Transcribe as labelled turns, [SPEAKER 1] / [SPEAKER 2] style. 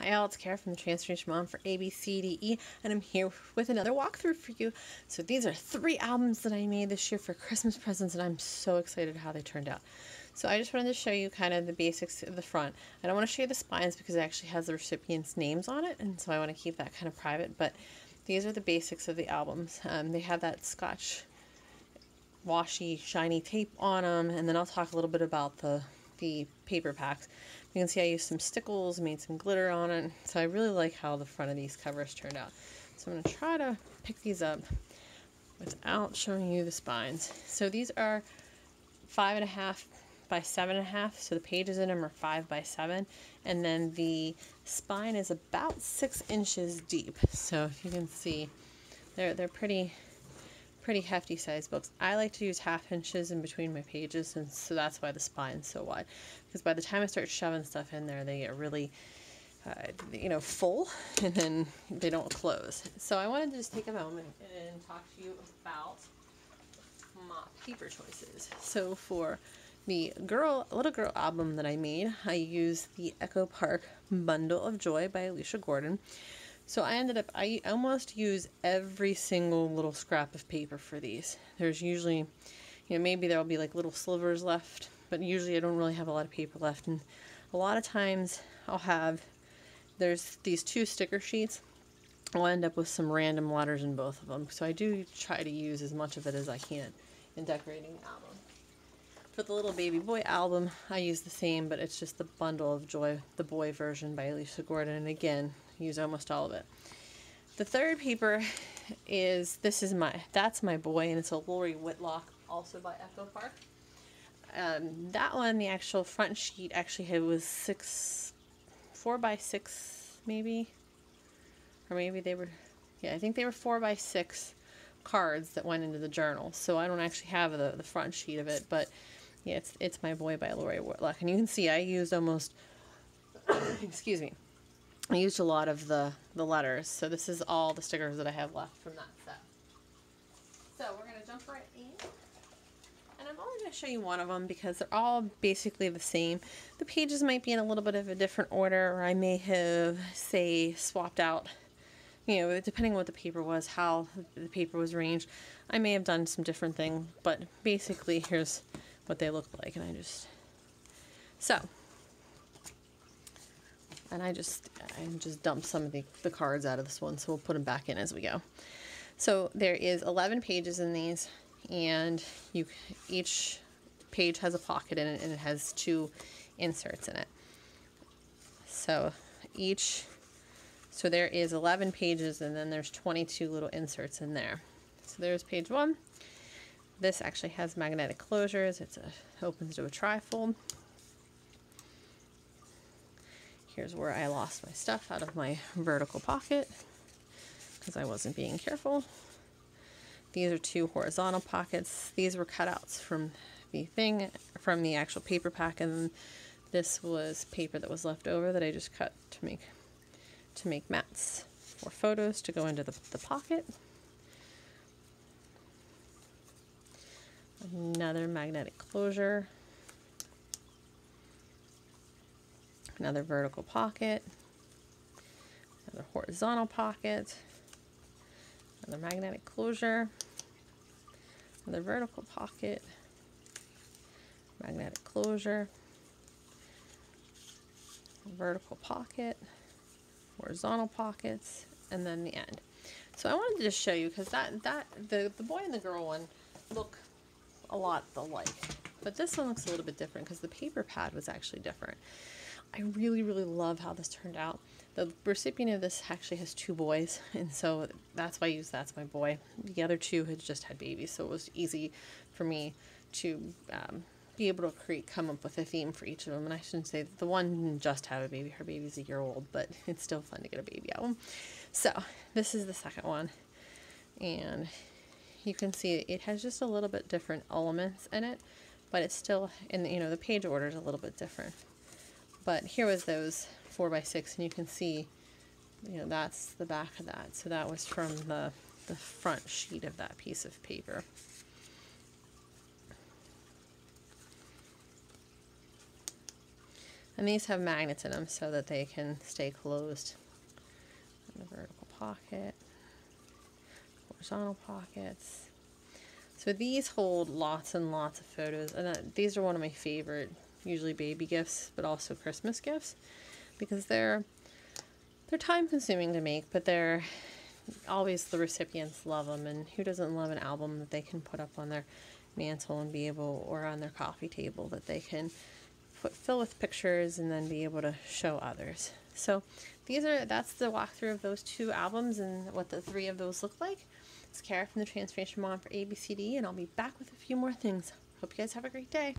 [SPEAKER 1] Hi all, it's Kara from the Transformation Mom for ABCDE, and I'm here with another walkthrough for you. So these are 3 albums that I made this year for Christmas presents, and I'm so excited how they turned out. So I just wanted to show you kind of the basics of the front. I don't want to show you the spines because it actually has the recipients' names on it, and so I want to keep that kind of private, but these are the basics of the albums. They have that Scotch washy, shiny tape on them, and then I'll talk a little bit about the paper packs. You can see I used some stickles, made some glitter on it, so I really like how the front of these covers turned out. So I'm going to try to pick these up without showing you the spines. So these are 5.5 by 7.5, so the pages in them are 5 by 7, and then the spine is about 6 inches deep. So if you can see, they're pretty hefty sized books. I like to use 1/2 inches in between my pages, and so that's why the spine's so wide, because by the time I start shoving stuff in there, they get really full, and then they don't close. So I wanted to just take a moment and talk to you about my paper choices. So for the little girl album that I made, I used the Echo Park Bundle of Joy by Alicia Gordon. So I almost use every single little scrap of paper for these. There's usually, maybe there'll be like little slivers left, but usually I don't really have a lot of paper left. And a lot of times there's these 2 sticker sheets. I'll end up with some random letters in both of them. So I do try to use as much of it as I can in decorating the album. For the little baby boy album, I use the same, but it's just the Bundle of Joy, the boy version by Alicia Gordon, and again, use almost all of it. The third paper that's my boy, and it's a Lori Whitlock, also by Echo Park. That one, the actual front sheet actually was 4 by 6 maybe, or maybe they were, I think they were 4 by 6 cards that went into the journal. So I don't actually have the front sheet of it, but yeah, it's my boy by Lori Whitlock, and you can see I used almost excuse me, I used a lot of the letters. So this is all the stickers that I have left from that set. So we're going to jump right in, and I'm only going to show you one of them because they're all basically the same. The pages might be in a little bit of a different order, or I may have, say, swapped out, depending on what the paper was, how the paper was arranged. I may have done some different things, but basically here's what they look like. And I just dumped some of the cards out of this one, so we'll put them back in as we go. So there is 11 pages in these, and each page has a pocket in it, and it has 2 inserts in it. So there is 11 pages, and then there's 22 little inserts in there. So there's page 1. This actually has magnetic closures. It opens to a trifold. Here's where I lost my stuff out of my vertical pocket because I wasn't being careful. These are 2 horizontal pockets. These were cutouts from the actual paper pack, and this was paper that was left over that I just cut to make mats or photos to go into the pocket. Another magnetic closure. Another vertical pocket, another horizontal pocket, another magnetic closure, another vertical pocket, magnetic closure, vertical pocket, horizontal pockets, and then the end. So I wanted to just show you, because the boy and the girl one look a lot alike, but this one looks a little bit different because the paper pad was actually different. I really, really love how this turned out. The recipient of this actually has 2 boys, and so that's why I used That's My Boy. The other 2 had just had babies, so it was easy for me to be able to come up with a theme for each of them. And I shouldn't say that the one didn't just have a baby. Her baby's a year old, but it's still fun to get a baby album. So this is the second one, and you can see it has just a little bit different elements in it, but it's still, and the page order is a little bit different. But here was those 4 by 6, and you can see, that's the back of that. So that was from the front sheet of that piece of paper. And these have magnets in them so that they can stay closed. And a vertical pocket, horizontal pockets. So these hold lots and lots of photos, and these are one of my favorite, usually baby gifts, but also Christmas gifts, because they're time consuming to make, but they're always, the recipients love them, and who doesn't love an album that they can put up on their mantle and be able, or on their coffee table, that they can fill with pictures and then be able to show others. So that's the walkthrough of those 2 albums and what the 3 of those look like. It's Kara from the Transformation Mom for ABCDE, and I'll be back with a few more things. Hope you guys have a great day.